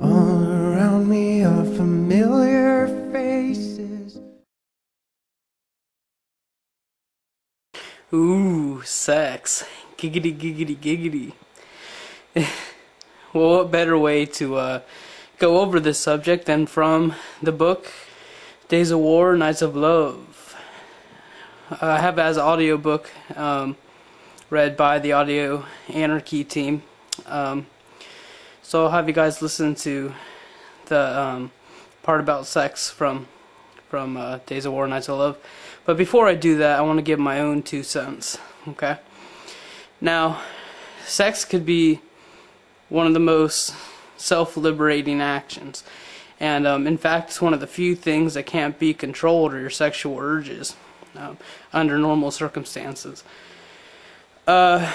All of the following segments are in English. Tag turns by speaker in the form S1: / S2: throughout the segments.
S1: All around me are familiar faces.
S2: Ooh, sex. Giggity, giggity, giggity. Well, what better way to go over this subject than from the book Days of War, Nights of Love. I have it as an audiobook, read by the Audio Anarchy team. So I'll have you guys listen to the part about sex from Days of War, Nights of Love. But before I do that, I want to give my own 2 cents. Okay. Now, sex could be one of the most self-liberating actions, and in fact, it's one of the few things that can't be controlled, or your sexual urges, under normal circumstances. But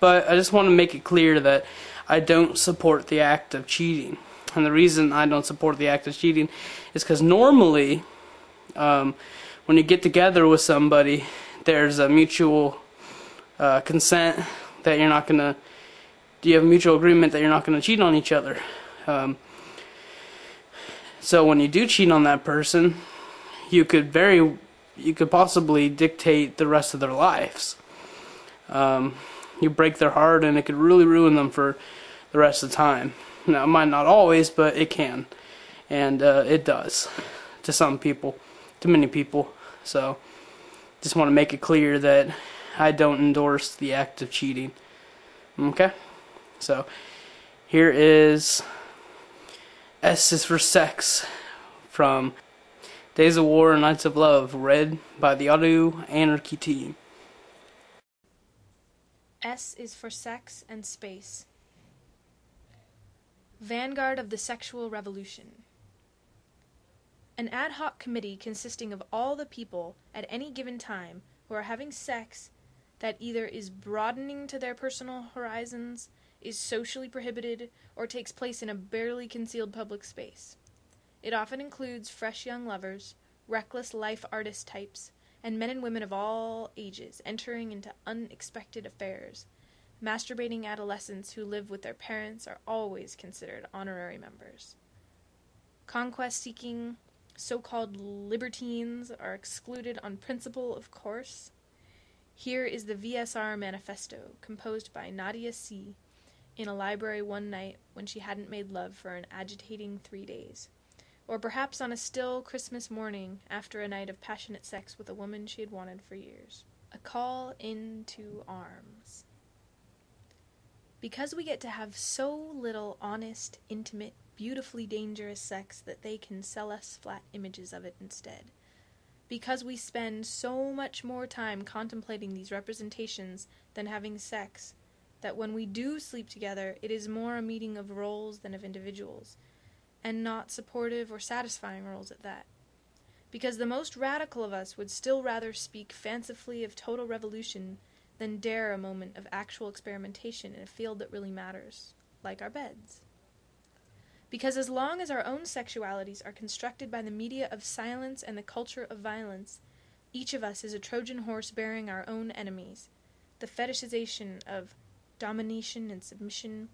S2: I just want to make it clear that I don't support the act of cheating. And the reason I don't support the act of cheating is because normally, when you get together with somebody, there's a mutual consent that you're not going to, you have a mutual agreement that you're not going to cheat on each other. So when you do cheat on that person, you could possibly dictate the rest of their lives. You break their heart, and it could really ruin them for the rest of the time. Now, it might not always, but it can, and it does to some people, to many people. So, just want to make it clear that I don't endorse the act of cheating. Okay? So, here is S is for Sex from Days of War and Nights of Love, read by the Audio Anarchy team.
S3: S is for Sex and Space. Vanguard of the Sexual Revolution. An ad hoc committee consisting of all the people at any given time who are having sex that either is broadening to their personal horizons, is socially prohibited, or takes place in a barely concealed public space. It often includes fresh young lovers, reckless life artist types, and men and women of all ages entering into unexpected affairs. Masturbating adolescents who live with their parents are always considered honorary members. Conquest-seeking, so-called libertines are excluded on principle, of course. Here is the VSR manifesto, composed by Nadia C., in a library one night when she hadn't made love for an agitating 3 days. Or perhaps on a still Christmas morning after a night of passionate sex with a woman she had wanted for years. A call into arms. Because we get to have so little honest, intimate, beautifully dangerous sex that they can sell us flat images of it instead. Because we spend so much more time contemplating these representations than having sex, that when we do sleep together, it is more a meeting of roles than of individuals, and not supportive or satisfying roles at that. Because the most radical of us would still rather speak fancifully of total revolution than dare a moment of actual experimentation in a field that really matters, like our beds. Because as long as our own sexualities are constructed by the media of silence and the culture of violence, each of us is a Trojan horse bearing our own enemies, the fetishization of domination and submission,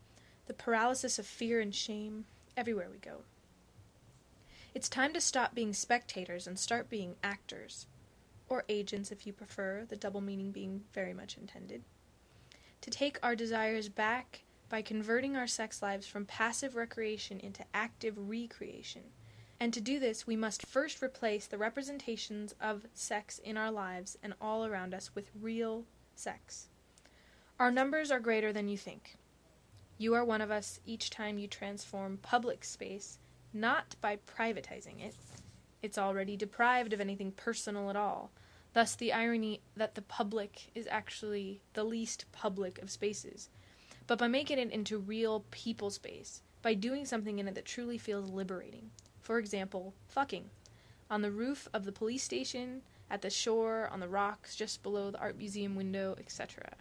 S3: the paralysis of fear and shame, everywhere we go. It's time to stop being spectators and start being actors, or agents if you prefer, the double meaning being very much intended. To take our desires back by converting our sex lives from passive recreation into active recreation. And to do this, we must first replace the representations of sex in our lives and all around us with real sex. Our numbers are greater than you think. You are one of us each time you transform public space, not by privatizing it. It's already deprived of anything personal at all. Thus the irony that the public is actually the least public of spaces. But by making it into real people space, by doing something in it that truly feels liberating. For example, fucking. On the roof of the police station, at the shore, on the rocks, just below the art museum window, etc.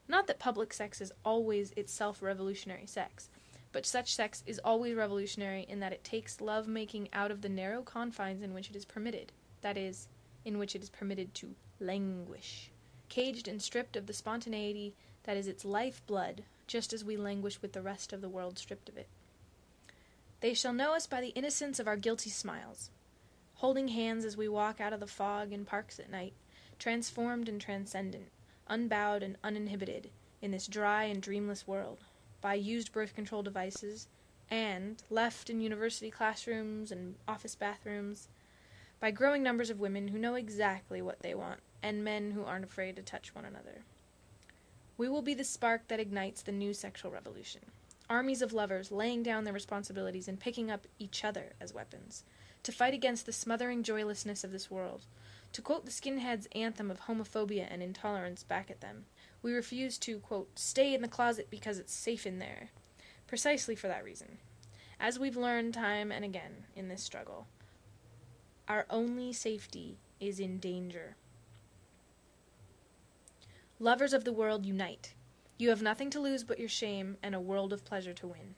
S3: Not that public sex is always itself revolutionary sex, But such sex is always revolutionary in that it takes love-making out of the narrow confines in which it is permitted, that is, in which it is permitted to languish, caged and stripped of the spontaneity that is its life-blood, just as we languish with the rest of the world stripped of it. They shall know us by the innocence of our guilty smiles, holding hands as we walk out of the fog in parks at night, transformed and transcendent, unbowed and uninhibited, in this dry and dreamless world, by used birth control devices, and, left in university classrooms and office bathrooms, by growing numbers of women who know exactly what they want, and men who aren't afraid to touch one another. We will be the spark that ignites the new sexual revolution. Armies of lovers laying down their responsibilities and picking up each other as weapons, to fight against the smothering joylessness of this world. To quote the skinheads' anthem of homophobia and intolerance back at them, we refuse to, quote, stay in the closet because it's safe in there. Precisely for that reason. As we've learned time and again in this struggle, our only safety is in danger. Lovers of the world, unite. You have nothing to lose but your shame and a world of pleasure to win.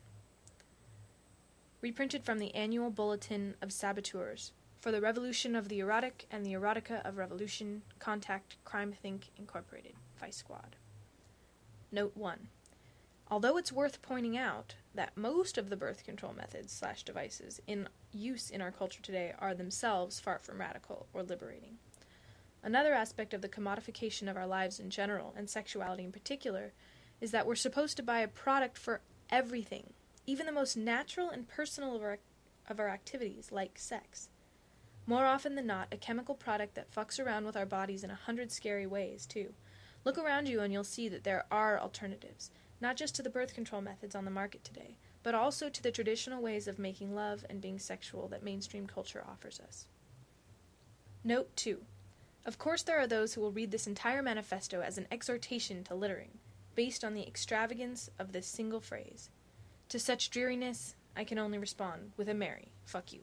S3: Reprinted from the Annual Bulletin of Saboteurs. For the Revolution of the Erotic and the Erotica of Revolution, contact Crime Think Incorporated, Vice Squad. Note 1. Although it's worth pointing out that most of the birth control methods/devices in use in our culture today are themselves far from radical or liberating. Another aspect of the commodification of our lives in general, and sexuality in particular, is that we're supposed to buy a product for everything, even the most natural and personal of our activities, like sex. More often than not, a chemical product that fucks around with our bodies in 100 scary ways, too. Look around you and you'll see that there are alternatives, not just to the birth control methods on the market today, but also to the traditional ways of making love and being sexual that mainstream culture offers us. Note 2. Of course there are those who will read this entire manifesto as an exhortation to littering, based on the extravagance of this single phrase. To such dreariness, I can only respond with a merry fuck you.